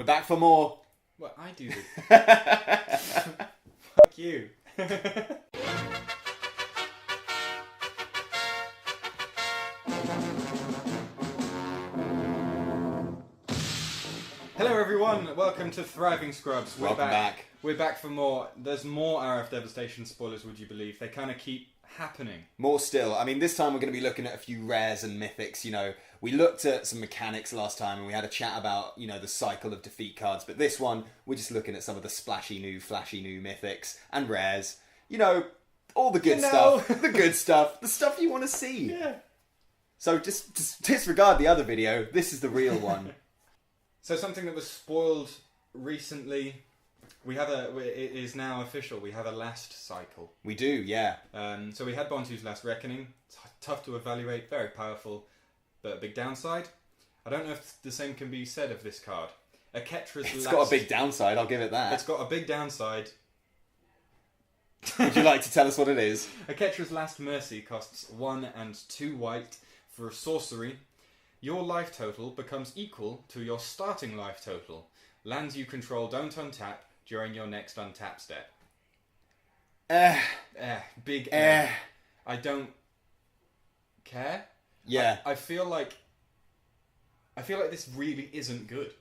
We're back for more. Well, I do this. Fuck you. Hello everyone, welcome to Thriving Scrubs. Welcome back. We're back for more. There's more RF Devastation spoilers, would you believe? They kind of keep happening. More still. I mean, this time we're going to be looking at a few rares and mythics. You know, we looked at some mechanics last time and we had a chat about, you know, the cycle of defeat cards. But this one, we're just looking at some of the flashy new mythics and rares. You know, all the good stuff. The good stuff. The stuff you want to see. Yeah. So just disregard the other video. This is the real one. So something that was spoiled recently, it is now official. We have a last cycle. We do, yeah. So we had Bontu's Last Reckoning. It's tough to evaluate, very powerful, but a big downside. I don't know if the same can be said of this card. It's got a big downside, I'll give it that. It's got a big downside. Would you like to tell us what it is? Aketra's Last Mercy costs 1 and 2 white for a sorcery. Your life total becomes equal to your starting life total. Lands you control don't untap during your next untap step. Big I don't care. Yeah. I feel like this really isn't good.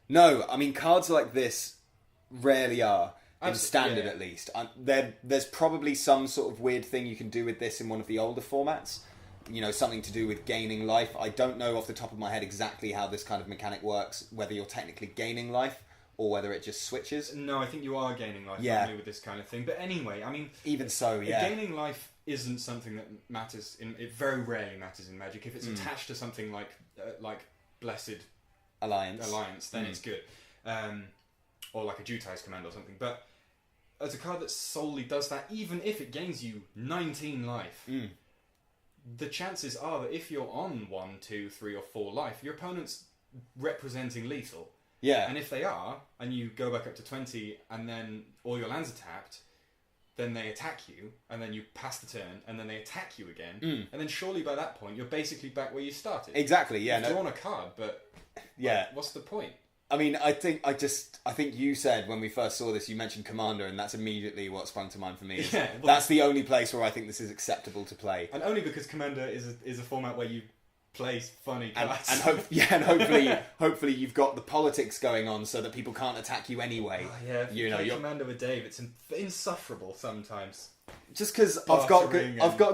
No, I mean, cards like this rarely are. In standard, yeah. At least. There's probably some sort of weird thing you can do with this in one of the older formats. You know, something to do with gaining life. I don't know off the top of my head exactly how this kind of mechanic works, whether you're technically gaining life or whether it just switches. No, I think you are gaining life with this kind of thing. But anyway, I mean... Even so, yeah. Gaining life isn't something that matters it very rarely matters in Magic. If it's attached to something like Blessed Alliance, then it's good. Or like a Jutai's Command or something. But as a card that solely does that, even if it gains you 19 life... The chances are that if you're on 1, 2, 3 or 4 life, your opponent's representing lethal. Yeah. And if they are, and you go back up to 20 and then all your lands are tapped, then they attack you, and then you pass the turn, and then they attack you again, and then surely by that point you're basically back where you started. Exactly, yeah. You've drawn a card, but what's the point? I mean, I think you said when we first saw this, you mentioned Commander, and that's immediately what sprung to mind for me. Yeah, that's the only place where I think this is acceptable to play, and only because Commander is a format where you play funny cards, and hopefully you've got the politics going on so that people can't attack you anyway. Oh, yeah, if you play Commander with Dave, it's insufferable sometimes. Just because I've got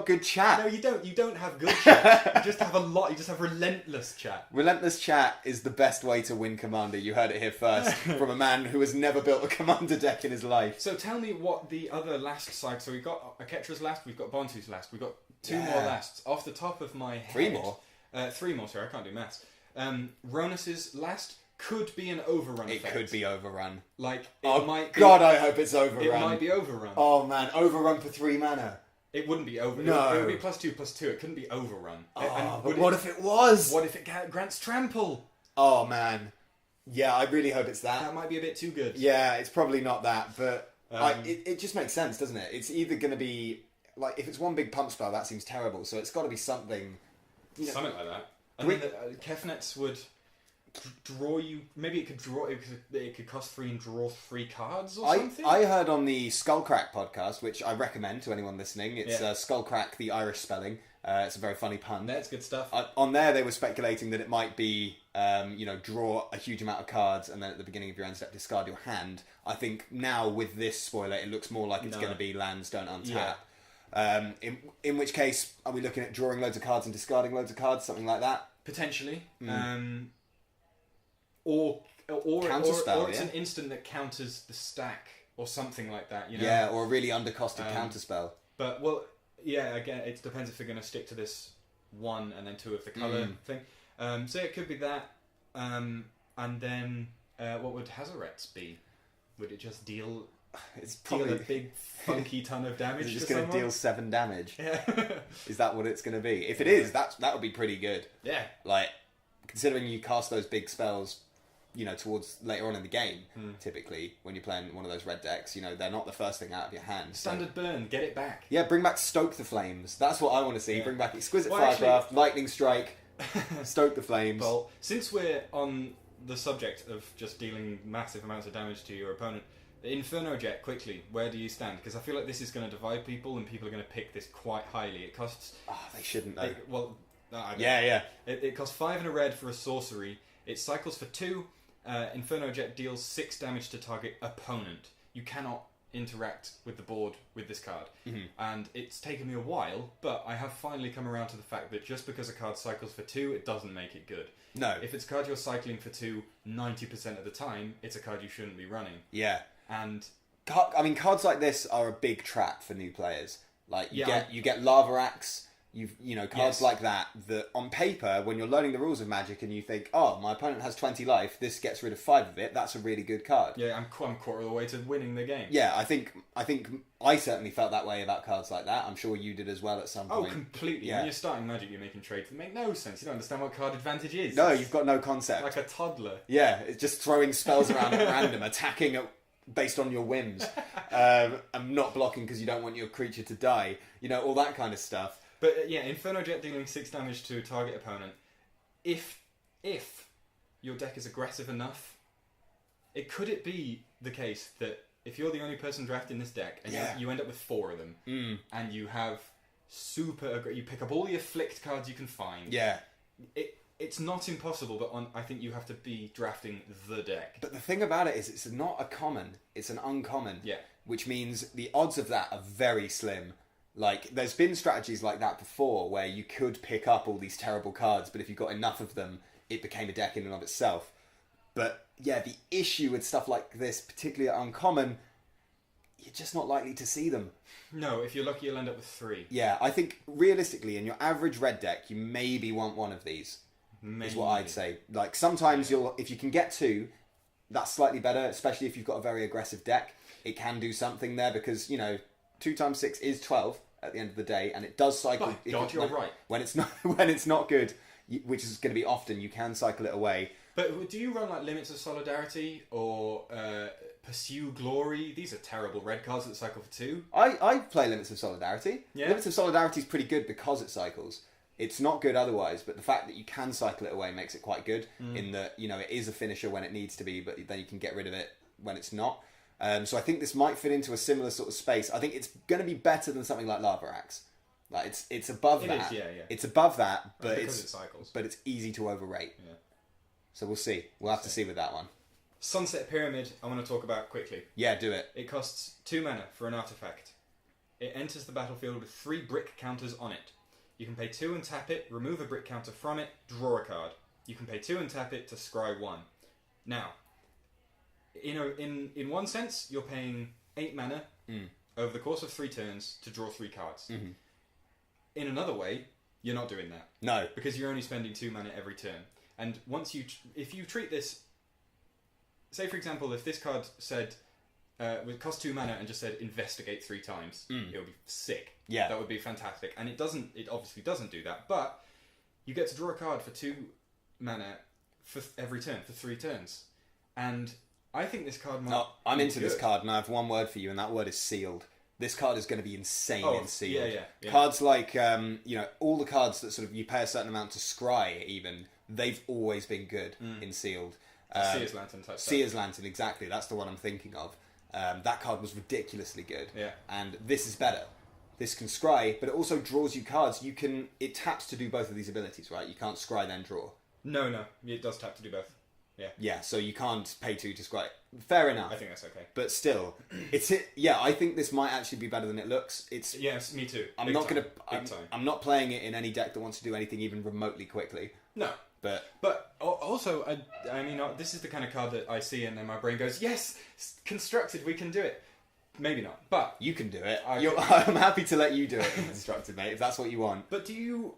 good chat. No, you don't. You don't have good chat. You just have a lot. You just have relentless chat. Relentless chat is the best way to win Commander. You heard it here first from a man who has never built a Commander deck in his life. So tell me what the other last cycle. So we've got Aketra's last. We've got Bontu's last. We've got 2 more lasts. Off the top of my head, 3 more. 3 more. Sorry, I can't do maths. Ronus's last could be an overrun. It could be overrun. Like might be, God, I hope it's overrun. It might be overrun. Oh man, overrun for 3 mana. It wouldn't be overrun. No, it would be +2/+2. It couldn't be overrun. But what if it was? What if it grants trample? Oh man, yeah, I really hope it's that. That might be a bit too good. Yeah, it's probably not that, but it just makes sense, doesn't it? It's either going to be like, if it's one big pump spell, that seems terrible. So it's got to be something. Something like that. And then Kefnets would draw you. Maybe it could draw. It could cost 3 and draw 3 cards or something. I heard on the Skullcrack podcast, which I recommend to anyone listening. It's Skullcrack, the Irish spelling. It's a very funny pun. That's good stuff. On there, they were speculating that it might be, draw a huge amount of cards and then at the beginning of your end step discard your hand. I think now with this spoiler, it looks more like it's going to be lands don't untap. Yeah. In which case, are we looking at drawing loads of cards and discarding loads of cards, something like that? Potentially. Or it's an instant that counters the stack or something like that. You know? Yeah, or a really undercosted counterspell. But again, it depends if they're going to stick to this 1 and then 2 of the colour thing. So it could be that. And then what would Hazoret's be? Would it just deal? It's probably a big funky ton of damage. Is it just going to deal 7 damage? Yeah. Is that what it's going to be? If it is, that would be pretty good. Yeah. Like, considering you cast those big spells, towards later on in the game, typically, when you're playing one of those red decks, they're not the first thing out of your hand. Standard burn, get it back. Yeah, bring back Stoke the Flames. That's what I want to see. Yeah. Bring back Exquisite Firecraft, Lightning Strike, Stoke the Flames. Well, since we're on the subject of just dealing massive amounts of damage to your opponent, Inferno Jet, quickly, where do you stand? Because I feel like this is going to divide people, and people are going to pick this quite highly. It costs... Oh, they shouldn't, though. It costs 5 and a red for a sorcery. It cycles for 2. Inferno Jet deals 6 damage to target opponent. You cannot interact with the board with this card. Mm-hmm. And it's taken me a while, but I have finally come around to the fact that just because a card cycles for 2, it doesn't make it good. No. If it's a card you're cycling for 2 90% of the time, it's a card you shouldn't be running. Yeah. And cards like this are a big trap for new players. Like you get Lava Axe, cards like that on paper, when you're learning the rules of Magic and you think, oh, my opponent has 20 life, this gets rid of 5 of it, that's a really good card. Yeah, I'm quarter of the way to winning the game. Yeah, I think I certainly felt that way about cards like that. I'm sure you did as well at some point. Oh, completely. Yeah. When you're starting Magic, you're making trades that make no sense. You don't understand what card advantage is. No, you've got no concept. Like a toddler. Yeah, it's just throwing spells around at random, attacking based on your whims, and not blocking because you don't want your creature to die. All that kind of stuff. But Inferno Jet dealing 6 damage to a target opponent. If your deck is aggressive enough, could it be the case that if you're the only person drafting this deck and you end up with 4 of them, and you have you pick up all the afflict cards you can find. Yeah. It's not impossible, but I think you have to be drafting the deck. But the thing about it is, it's not a common; it's an uncommon. Yeah. Which means the odds of that are very slim. Like, there's been strategies like that before, where you could pick up all these terrible cards, but if you got enough of them, it became a deck in and of itself. But yeah, the issue with stuff like this, particularly at uncommon, you're just not likely to see them. No, if you're lucky, you'll end up with 3. Yeah, I think realistically, in your average red deck, you maybe want 1 of these. Is what I'd say. Like, sometimes if you can get 2, that's slightly better, especially if you've got a very aggressive deck. It can do something there because, 2 times 6 is 12 at the end of the day, and it does cycle. By God, you're right. When it's not good, which is going to be often, you can cycle it away. But do you run like Limits of Solidarity or Pursue Glory? These are terrible red cards that cycle for 2. I play Limits of Solidarity. Yeah. Limits of Solidarity is pretty good because it cycles. It's not good otherwise, but the fact that you can cycle it away makes it quite good in that, it is a finisher when it needs to be, but then you can get rid of it when it's not. So I think this might fit into a similar sort of space. I think it's going to be better than something like Lava Axe. Like, it's above that. Yeah. It's above that, but because it cycles. But it's easy to overrate. Yeah. So we'll see. We'll have to see with that one. Sunset Pyramid, I want to talk about quickly. Yeah, do it. It costs 2 mana for an artifact. It enters the battlefield with 3 brick counters on it. You can pay 2 and tap it, remove a brick counter from it, draw a card. You can pay 2 and tap it to scry 1. Now, in one sense, you're paying 8 mana over the course of 3 turns to draw 3 cards. Mm-hmm. In another way, you're not doing that. No. Because you're only spending 2 mana every turn. And if you treat this... Say, for example, if this card said... it cost 2 mana and just said investigate 3 times, it would be sick. Yeah. That would be fantastic. And it obviously doesn't do that, but you get to draw a card for 2 mana for every turn, for 3 turns. And I think this card might I'm be into good. this card, and I have one word for you, and that word is sealed. This card is going to be insane in sealed. Yeah. Cards like, all the cards that sort of you pay a certain amount to scry, even, they've always been good in sealed. Seer's Lantern type stuff. Seer's Lantern, exactly. That's the one I'm thinking of. That card was ridiculously good. Yeah. And this is better. This can scry, but it also draws you cards. It taps to do both of these abilities, right? You can't scry then draw. No. It does tap to do both. Yeah. Yeah, so you can't pay 2 to scry. Fair enough. I think that's okay. But still, I think this might actually be better than it looks. Yes, me too. I'm not playing it in any deck that wants to do anything even remotely quickly. No. But also, this is the kind of card that I see and then my brain goes, yes, constructed, we can do it. Maybe not, but... You can do it. I'm happy to let you do it in constructed, mate, if that's what you want. But do you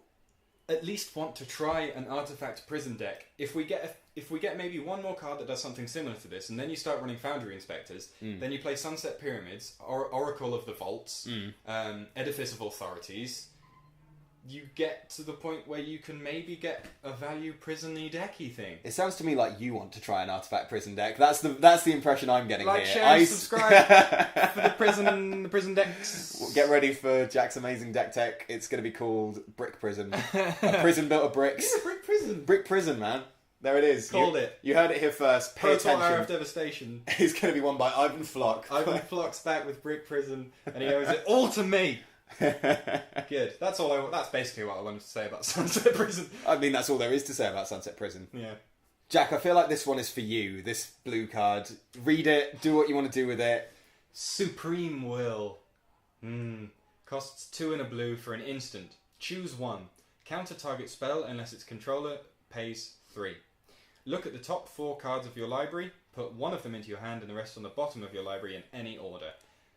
at least want to try an artifact prison deck? If we get maybe one more card that does something similar to this, and then you start running Foundry Inspectors, then you play Sunset Pyramids, Oracle of the Vaults, Edifice of Authorities, you get to the point where you can maybe get a value prison-y decky thing. It sounds to me like you want to try an artifact prison deck. That's the impression I'm getting like, here. Share, and subscribe for the prison decks. Well, get ready for Jack's amazing deck tech. It's going to be called Brick Prison. A prison built of bricks. Yeah, Brick Prison. Brick Prison, man. There it is. Called it. You heard it here first. Pay Proto attention. RF Devastation. It's going to be won by Ivan Flock. Ivan Flock's back with Brick Prison, and he owes it all to me. Good. That's basically what I wanted to say about Sunset Prison. I mean, that's all there is to say about Sunset Prison. Yeah. Jack, I feel like this one is for you. This blue card. Read it. Do what you want to do with it. Supreme Will. Costs 2 and a blue for an instant. Choose one. Counter target spell unless its controller pays 3. Look at the top 4 cards of your library, put one of them into your hand and the rest on the bottom of your library in any order.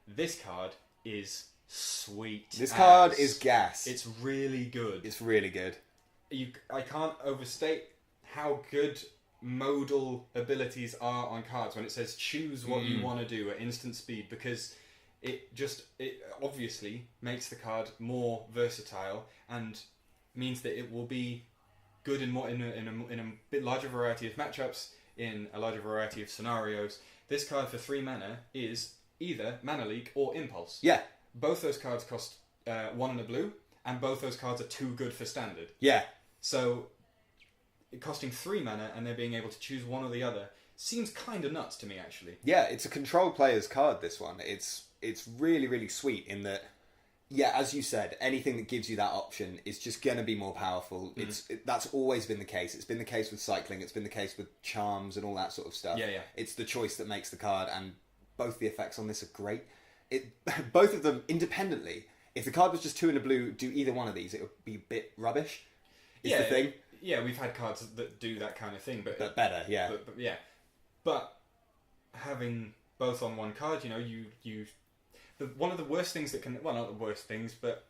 This card is sweet. This card is gas. It's really good. It's really good. I can't overstate how good modal abilities are on cards when it says choose what you want to do at instant speed, because it obviously makes the card more versatile and means that it will be good in a bit larger variety of matchups, in a larger variety of scenarios. This card for 3 mana is either Mana Leak or Impulse. Yeah. Both those cards cost 1 and a blue, and both those cards are too good for standard. Yeah. So, it costing 3 mana and they're being able to choose one or the other seems kind of nuts to me, actually. Yeah, it's a control player's card, this one. It's really, really sweet in that, yeah, as you said, anything that gives you that option is just going to be more powerful. That's always been the case. It's been the case with cycling. It's been the case with charms and all that sort of stuff. Yeah. It's the choice that makes the card, and both the effects on this are great. Both of them independently. If the card was just 2 and a blue, do either one of these, it would be a bit rubbish. Is the thing. Yeah, we've had cards that do that kind of thing, but better. Yeah. But having both on one card, one of the worst things that can... Well, not the worst things, but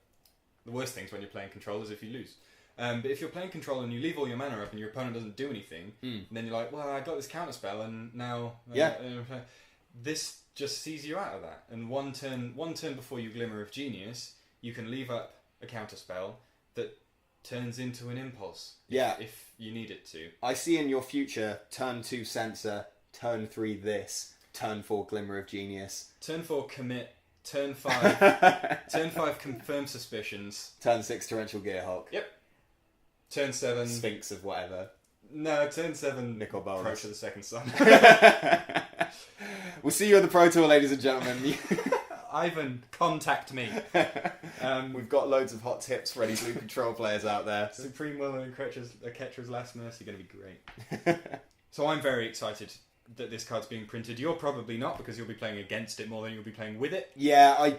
the worst things when you're playing control is if you lose. But if you're playing control and you leave all your mana up and your opponent doesn't do anything, then you're like, well, I got this counterspell and now... this just sees you out of that. And one turn before you Glimmer of Genius, you can leave up a counterspell that turns into an impulse. If you need it to. I see in your future, turn 2 Censor, turn 3 this, turn 4 Glimmer of Genius. Turn 4 Commit, turn 5 Confirm Suspicions. Turn 6 Torrential Gearhulk. Yep. Turn 7... Sphinx of whatever. No, turn 7... Nickel Bowls. Approach of the Second Sun. We'll see you at the Pro Tour, ladies and gentlemen. Ivan, contact me. We've got loads of hot tips for any blue control players out there. Supreme Will and Ketra's Last Mercy are going to be great. So I'm very excited that this card's being printed. You're probably not, because you'll be playing against it more than you'll be playing with it. Yeah, I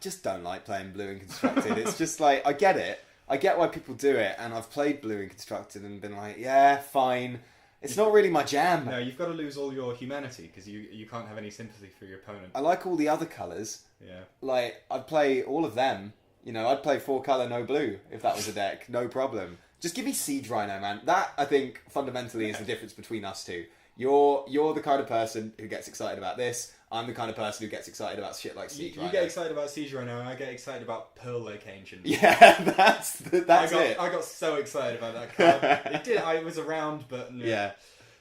just don't like playing blue and constructed. It's just like, I get it. I get why people do it, and I've played blue and constructed and been like, yeah, fine. It's not really my jam. No, you've got to lose all your humanity, because you can't have any sympathy for your opponent. I like all the other colours. Yeah. Like, I'd play all of them. I'd play 4 colour, no blue, if that was a deck. No problem. Just give me Siege Rhino, man. That, I think, fundamentally is the difference between us two. You're the kind of person who gets excited about this. I'm the kind of person who gets excited about shit like Siege Rhino. You get excited about Siege Rhino, and I get excited about Pearl Lake Ancient. Yeah, that's it. I got so excited about that card. It was around, but... Yeah.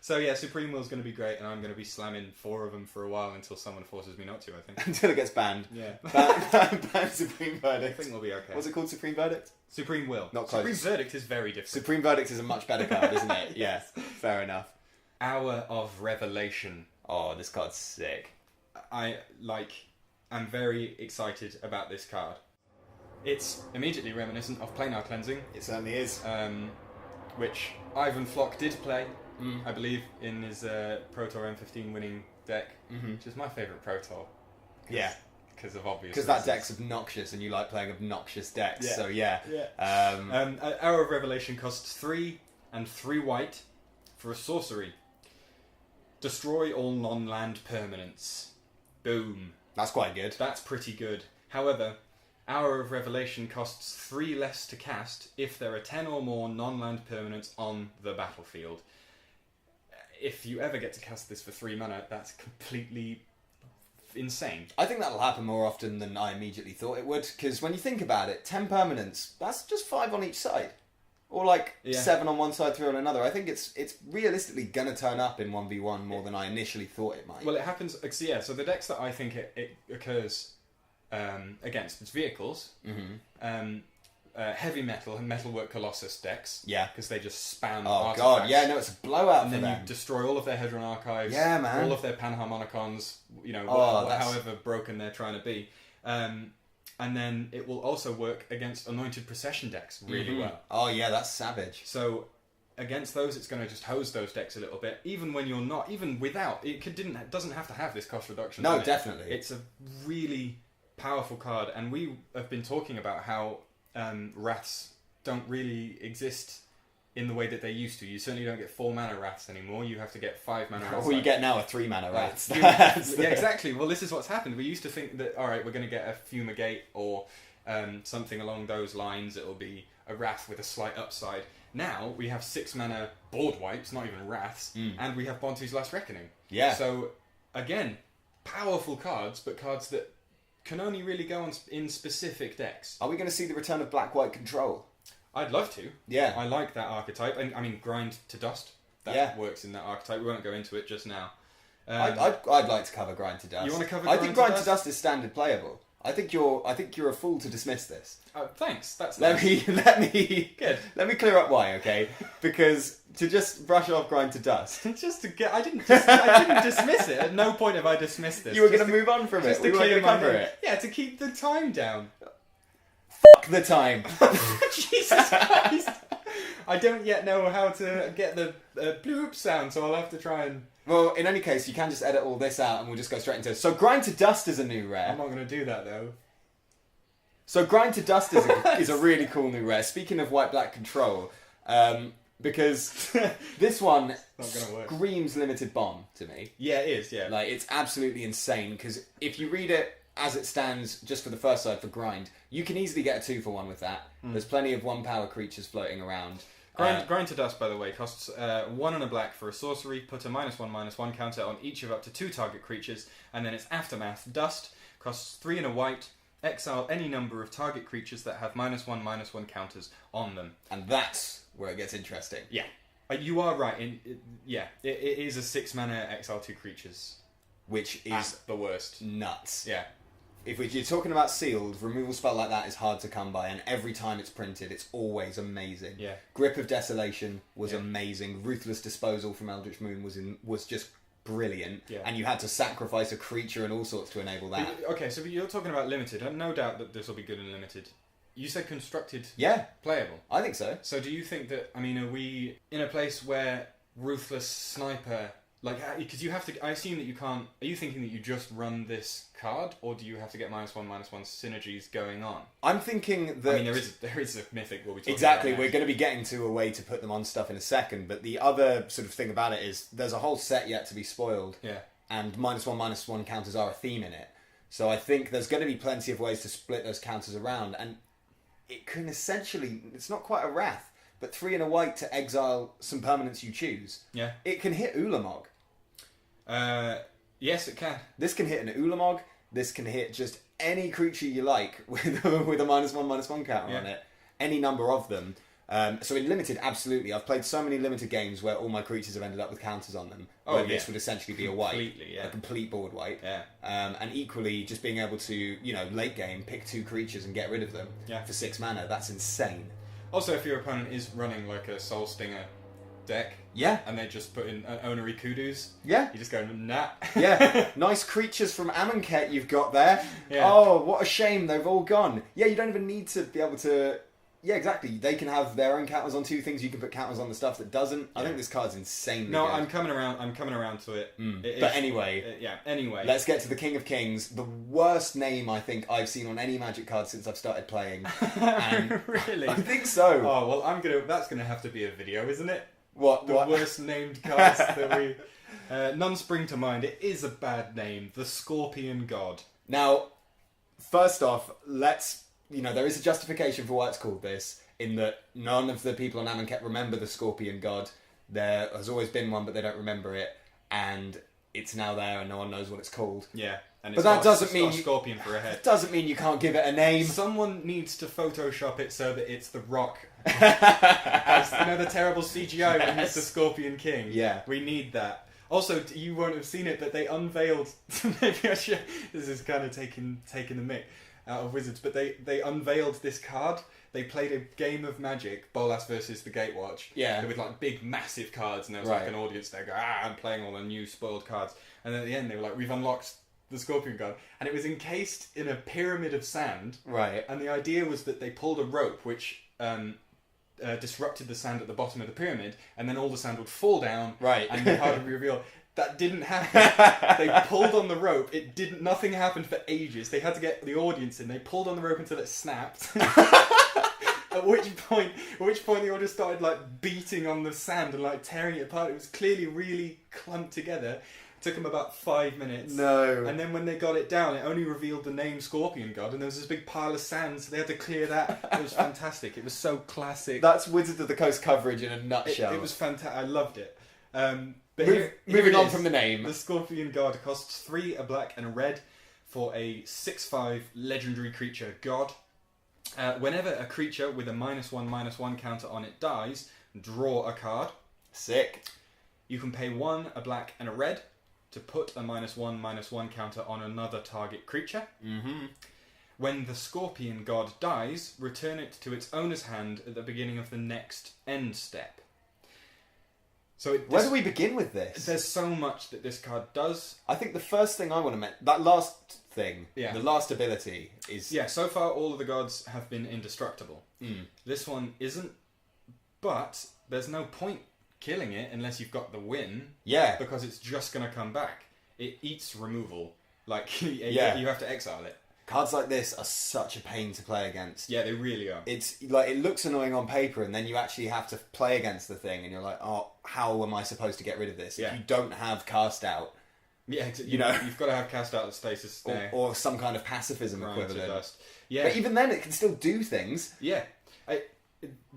So yeah, Supreme Will's going to be great, and I'm going to be slamming 4 of them for a while until someone forces me not to, I think. Until it gets banned. Yeah. Ban Supreme Verdict. I think we'll be okay. What's it called, Supreme Verdict? Supreme Will. Not close. Supreme Verdict is very different. Supreme Verdict is a much better card, isn't it? Yes. Yeah, fair enough. Hour of Revelation. Oh, this card's sick. I'm very excited about this card. It's immediately reminiscent of Planar Cleansing. It certainly is. Which Ivan Flock did play, I believe, in his Pro Tour M15 winning deck, which is my favourite Pro Tour. Yeah. Because of obvious reasons. Because that deck's obnoxious and you like playing obnoxious decks, so yeah. Hour of Revelation costs 3 and 3 white for a sorcery. Destroy all non-land permanents. Boom. That's quite good. That's pretty good. However, Hour of Revelation costs 3 less to cast if there are 10 or more non-land permanents on the battlefield. If you ever get to cast this for 3 mana, that's completely insane. I think that'll happen more often than I immediately thought it would, because when you think about it, 10 permanents, that's just 5 on each side. Or 7 on one side, 3 on another. I think it's realistically going to turn up in 1v1 more than I initially thought it might. Well, it happens... so the decks that I think it occurs against, its vehicles, heavy metal and metalwork Colossus decks. Yeah. Because they just spam Oh artifacts. god, yeah, no, it's a blowout And for then them. you destroy all of their Hedron archives. Yeah, man. All of their Panharmonicons, you know, that's- however broken they're trying to be. And then it will also work against Anointed Procession decks really well. Oh yeah, that's savage. So against those, it's going to just hose those decks a little bit. Even when you're not, even without, doesn't have to have this cost reduction. No, on it. definitely. It's a really powerful card, and we have been talking about how Wraths don't really exist in the way that they used to. You certainly don't get 4 mana Wraths anymore. You have to get 5 mana Wraths. All you get now are 3 mana Wraths. Yeah, exactly. Well, this is what's happened. We used to think that, alright, we're going to get a Fumigate or something along those lines. It'll be a Wrath with a slight upside. Now, we have 6 mana board wipes, not even Wraths, and we have Bontu's Last Reckoning. Yeah. So, again, powerful cards, but cards that can only really go on in specific decks. Are we going to see the return of black-white control? I'd love to. Yeah. I like that archetype. And I mean, Grind to Dust. That works in that archetype. We won't go into it just now. I'd like to cover Grind to Dust. You want to cover I Grind think to Grind Dust? to Dust is standard playable. I think you're a fool to dismiss this. Thanks. That's Let nice. me Good. Let me clear up why, okay? Because to just brush off Grind to Dust, Just to get, I didn't dismiss it. At no point have I dismissed this. you were going to move on from it. Just We to were clear going to my cover name. it. Yeah, to keep the time down. Fuck the time. Jesus Christ! I don't yet know how to get the bloop sound, so I'll have to try and. Well, in any case, you can just edit all this out, and we'll just go straight into it. So, Grind to Dust is a new I'm rare. not going to do that though. So, Grind to Dust is a really cool new rare. Speaking of white-black control, because this one Not gonna work. screams limited bomb to me. Yeah, it is. Yeah. Like, it's absolutely insane, because if you read it as it stands just for the first side for Grind, you can easily get a 2-for-1 with that. There's plenty of 1-power creatures floating around. Grind to Dust, by the way, costs 1 and a black for a sorcery. Put a -1/-1 counter on each of up to 2 target creatures, and then its Aftermath. Dust costs 3 and a white. Exile any number of target creatures that have -1/-1 counters on them. And that's where it gets interesting. Yeah, you are right. It is a 6 mana exile 2 creatures, Which is at the worst. nuts. Yeah. If you're talking about sealed, removal spell like that is hard to come by, and every time it's printed, it's always amazing. Yeah. Grip of Desolation was Yeah. amazing. Ruthless Disposal from Eldritch Moon was just brilliant. Yeah. And you had to sacrifice a creature and all sorts to enable that. Okay, so you're talking about limited. I have no doubt that this will be good in limited. You said constructed Yeah, playable. I think so. So do you think that, I mean, are we in a place where Ruthless Sniper, like, because you have to, I assume that you can't, are you thinking that you just run this card, or do you have to get -1/-1 synergies going on? I'm thinking that... I mean, there is a mythic we'll be talking Exactly, about we're next. going to be getting to a way to put them on stuff in a second, but the other sort of thing about it is there's a whole set yet to be spoiled, Yeah. and -1/-1 counters are a theme in it. So I think there's going to be plenty of ways to split those counters around, and it can essentially, it's not quite a Wrath, but 3 and a white to exile some permanents you choose. Yeah. It can hit Ulamog. Yes, it can. This can hit an Ulamog, this can hit just any creature you like with a -1/-1 counter on it. Any number of them. So in limited, absolutely. I've played so many limited games where all my creatures have ended up with counters on them. Oh, where yeah. this would essentially be a wipe. Completely, yeah. A complete board wipe. Yeah. And equally, just being able to, late game, pick 2 creatures and get rid of them for 6 mana, that's insane. Also, if your opponent is running like a Soul Stinger deck, Yeah. and they just put in Onery Kudus, Yeah. you just go, nah. Yeah. Nice creatures from Amonkhet you've got there. Yeah. Oh, what a shame, they've all gone. Yeah, you don't even need to be able to... Yeah, exactly. They can have their own counters on 2 things. You can put counters on the stuff that doesn't. I think this card's insanely No, good. I'm coming around to it. But anyway, anyway. let's get to the King of Kings. The worst name I think I've seen on any Magic card since I've started playing. And Really? I think so. Oh well, that's gonna have to be a video, isn't it? What? The worst named cards that we. None spring to mind. It is a bad name. The Scorpion God. Now, first off, there is a justification for why it's called this, in that none of the people on Amonkhet remember the Scorpion God. There has always been one, but they don't remember it, and it's now there, and no one knows what it's called. Yeah, and But that doesn't mean a scorpion for a head. Doesn't mean you can't give it a name. Someone needs to Photoshop it so that it's The Rock. As, the terrible CGI when it's the Scorpion King. Yeah. We need that. Also, you won't have seen it, but they unveiled... Maybe I should... This is kind of taking the mick. out of Wizards, but they unveiled this card. They played a game of Magic, Bolas versus the Gatewatch. Yeah. With like big, massive cards, and there was like an audience there going, I'm playing all the new spoiled cards. And then at the end, they were like, we've unlocked the Scorpion Guard. And it was encased in a pyramid of sand. Right. And the idea was that they pulled a rope, which disrupted the sand at the bottom of the pyramid, and then all the sand would fall down, right, and the card would be revealed. That didn't happen. They pulled on the rope. Nothing happened for ages. They had to get the audience in. They pulled on the rope until it snapped. At which point the audience started like beating on the sand and like tearing it apart. It was clearly really clumped together. It took them about 5 minutes. No. And then when they got it down, it only revealed the name Scorpion God, and there was this big pile of sand, so they had to clear that. It was fantastic. It was so classic. That's Wizards of the Coast coverage in a nutshell. It was fantastic. I loved it. But moving on from the name. The Scorpion Guard costs 3, a black and a red, for a 6/5 legendary creature god. Whenever a creature with a -1/-1 counter on it dies, draw a card. Sick. You can pay 1, a black and a red, to put a -1/-1 counter on another target creature. Mm-hmm. When the Scorpion God dies, return it to its owner's hand at the beginning of the next end step. So where do we begin with this? There's so much that this card does. I think the first thing I want to mention, that last thing, Yeah. the last ability is... Yeah, so far all of the gods have been indestructible. Mm. This one isn't, but there's no point killing it unless you've got the win. Yeah. Because it's just going to come back. It eats removal. Like, you have to exile it. Cards like this are such a pain to play against. Yeah, they really are. It's like, it looks annoying on paper, and then you actually have to play against the thing, and you're like, oh, how am I supposed to get rid of this? Yeah. If you don't have cast out. Yeah, you know, you've got to have cast out of stasis or some kind of pacifism equivalent. Dust. Yeah. But even then, it can still do things. Yeah.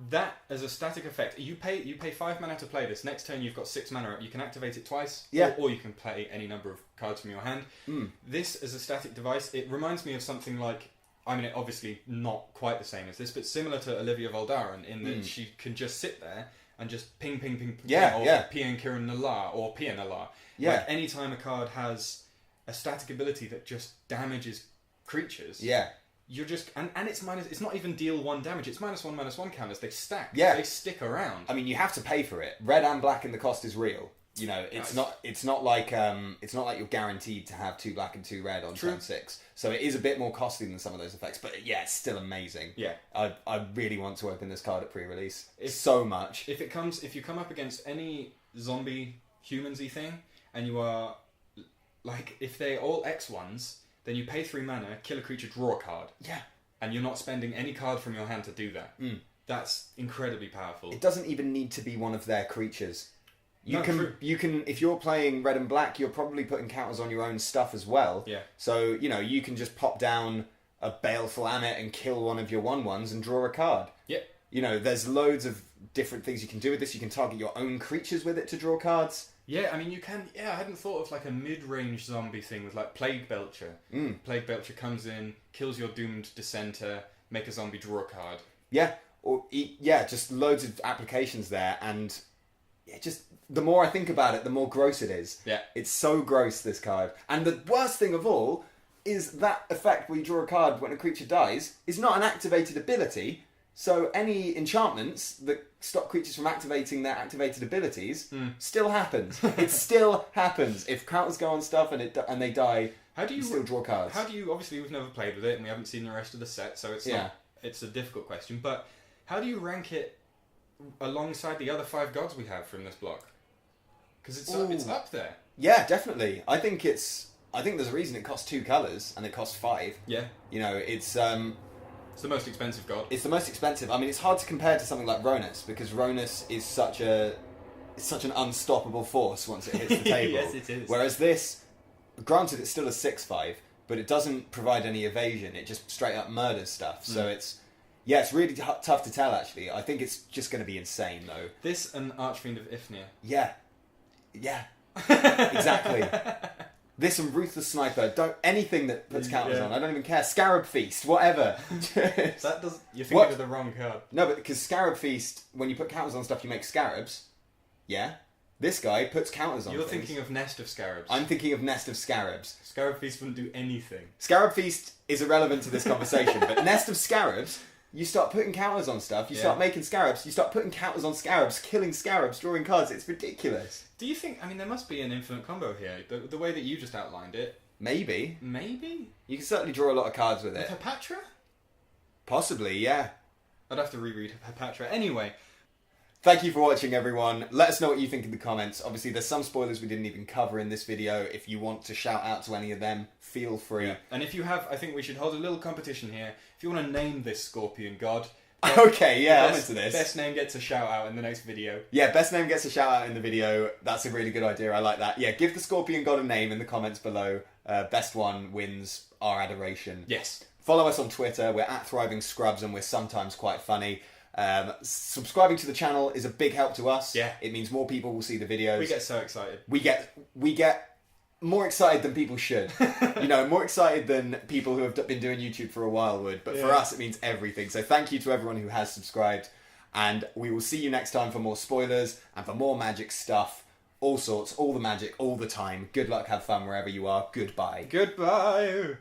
That as a static effect, you pay 5 mana to play this. Next turn you've got 6 mana. You can activate it twice, or you can play any number of cards from your hand. Mm. This as a static device, it reminds me of something like, I mean, it obviously not quite the same as this, but similar to Olivia Voldaren in that she can just sit there and just ping, ping, ping, ping, or Pia and Kiran Nala, or Pia Nala. Yeah. Like anytime a card has a static ability that just damages creatures. Yeah. You're just and it's not even deal 1 damage. It's -1/-1 counters. They stack. Yeah. They stick around. I mean, you have to pay for it. Red and black, and the cost is real. You know, it's not like you're guaranteed to have 2 black and 2 red on turn 6. So it is a bit more costly than some of those effects. But yeah, it's still amazing. Yeah. I really want to open this card at pre-release. So much. If you come up against any zombie humansy thing, and you are like, if they're all X1s, then you pay 3 mana, kill a creature, draw a card. Yeah. And you're not spending any card from your hand to do that. Mm. That's incredibly powerful. It doesn't even need to be one of their creatures. You true. can if you're playing red and black, you're probably putting counters on your own stuff as well. Yeah. So, you know, you can just pop down a Baleful Amet and kill one of your 1/1s and draw a card. Yeah. You know, there's loads of different things you can do with this. You can target your own creatures with it to draw cards. Yeah, I mean, you can... Yeah, I hadn't thought of like a mid-range zombie thing with like Plague Belcher. Mm. Plague Belcher comes in, kills your doomed dissenter, make a zombie draw a card. Yeah, just loads of applications there, and just the more I think about it, the more gross it is. Yeah. It's so gross, this card. And the worst thing of all is that effect where you draw a card when a creature dies is not an activated ability. So any enchantments that stop creatures from activating their activated abilities still happens. It still happens. If counters go on stuff and they die, you still draw cards. How do you... Obviously, we've never played with it, and we haven't seen the rest of the set, so it's a difficult question. But how do you rank it alongside the other 5 gods we have from this block? Because it's up there. Yeah, definitely. I think there's a reason it costs 2 colours and it costs 5. Yeah. You know, it's the most expensive god. It's the most expensive. I mean, it's hard to compare to something like Ronus, because Ronus is such an unstoppable force once it hits the table. Yes, it is. Whereas this, granted, it's still a 6/5, but it doesn't provide any evasion. It just straight up murders stuff. So it's really tough to tell, actually. I think it's just going to be insane, though. This and Archfiend of Ifnir. Yeah. Exactly. This and Ruthless Sniper, anything that puts counters on, I don't even care. Scarab Feast, whatever. You're thinking of the wrong card. No, but because Scarab Feast, when you put counters on stuff, you make scarabs. Yeah? This guy puts counters on You're things. thinking of Nest of Scarabs. I'm thinking of Nest of Scarabs. Scarab Feast wouldn't do anything. Scarab Feast is irrelevant to this conversation, but Nest of Scarabs, you start putting counters on stuff, you start making scarabs, you start putting counters on scarabs, killing scarabs, drawing cards. It's ridiculous. Do you think... I mean, there must be an infinite combo here. The way that you just outlined it. Maybe. Maybe? You can certainly draw a lot of cards with it. With Hepatra? Possibly, yeah. I'd have to reread Hepatra. Anyway... Thank you for watching, everyone. Let us know what you think in the comments. Obviously, there's some spoilers we didn't even cover in this video. If you want to shout out to any of them, feel free. Yeah. And if you have, I think we should hold a little competition here. If you want to name this scorpion god... Okay, yeah, I'm into this. Best name gets a shout out in the next video. Yeah, best name gets a shout out in the video. That's a really good idea. I like that. Yeah, give the scorpion god a name in the comments below. Best one wins our adoration. Yes. Follow us on Twitter. We're at Thriving Scrubs and we're sometimes quite funny. Subscribing to the channel is a big help to us. Yeah. It means more people will see the videos. We get so excited. We get more excited than people should. More excited than people who have been doing YouTube for a while would. But for us, it means everything. So thank you to everyone who has subscribed. And we will see you next time for more spoilers and for more magic stuff. All sorts, all the magic, all the time. Good luck, have fun wherever you are. Goodbye. Goodbye.